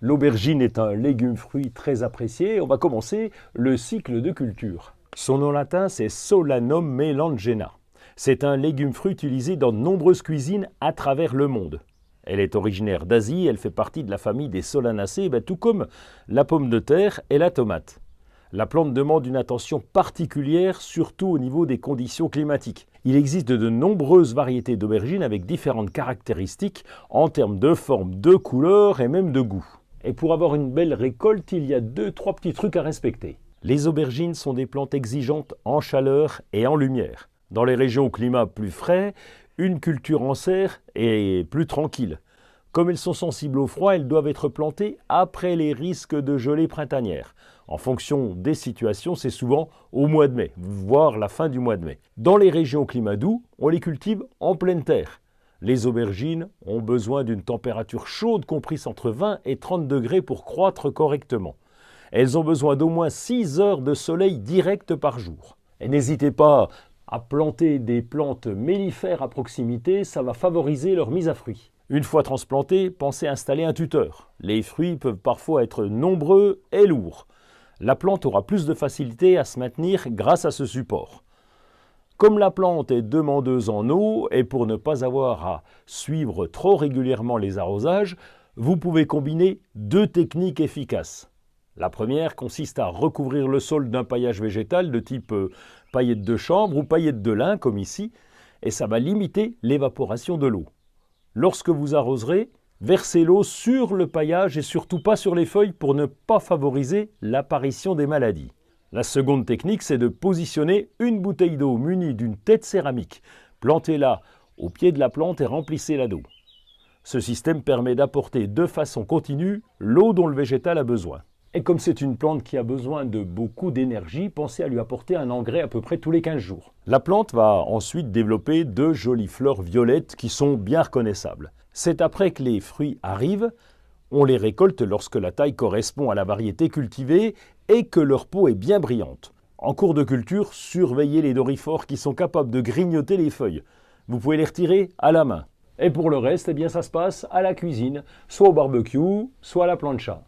L'aubergine est un légume-fruit très apprécié. On va commencer le cycle de culture. Son nom latin, c'est Solanum melangena. C'est un légume-fruit utilisé dans de nombreuses cuisines à travers le monde. Elle est originaire d'Asie, elle fait partie de la famille des Solanacées, tout comme la pomme de terre et la tomate. La plante demande une attention particulière, surtout au niveau des conditions climatiques. Il existe de nombreuses variétés d'aubergines avec différentes caractéristiques en termes de forme, de couleur et même de goût. Et pour avoir une belle récolte, il y a 2-3 petits trucs à respecter. Les aubergines sont des plantes exigeantes en chaleur et en lumière. Dans les régions au climat plus frais, une culture en serre est plus tranquille. Comme elles sont sensibles au froid, elles doivent être plantées après les risques de gelée printanière. En fonction des situations, c'est souvent au mois de mai, voire la fin du mois de mai. Dans les régions au climat doux, on les cultive en pleine terre. Les aubergines ont besoin d'une température chaude comprise entre 20 et 30 degrés pour croître correctement. Elles ont besoin d'au moins 6 heures de soleil direct par jour. Et n'hésitez pas à planter des plantes mellifères à proximité, ça va favoriser leur mise à fruit. Une fois transplantées, pensez à installer un tuteur. Les fruits peuvent parfois être nombreux et lourds. La plante aura plus de facilité à se maintenir grâce à ce support. Comme la plante est demandeuse en eau et pour ne pas avoir à suivre trop régulièrement les arrosages, vous pouvez combiner 2 techniques efficaces. La première consiste à recouvrir le sol d'un paillage végétal de type paillettes de chanvre ou paillettes de lin comme ici, et ça va limiter l'évaporation de l'eau. Lorsque vous arroserez, versez l'eau sur le paillage et surtout pas sur les feuilles pour ne pas favoriser l'apparition des maladies. La seconde technique, c'est de positionner une bouteille d'eau munie d'une tête céramique. Plantez-la au pied de la plante et remplissez-la d'eau. Ce système permet d'apporter de façon continue l'eau dont le végétal a besoin. Et comme c'est une plante qui a besoin de beaucoup d'énergie, pensez à lui apporter un engrais à peu près tous les 15 jours. La plante va ensuite développer de jolies fleurs violettes qui sont bien reconnaissables. C'est après que les fruits arrivent. On les récolte lorsque la taille correspond à la variété cultivée et que leur peau est bien brillante. En cours de culture, surveillez les doryphores qui sont capables de grignoter les feuilles. Vous pouvez les retirer à la main. Et pour le reste, ça se passe à la cuisine, soit au barbecue, soit à la plancha.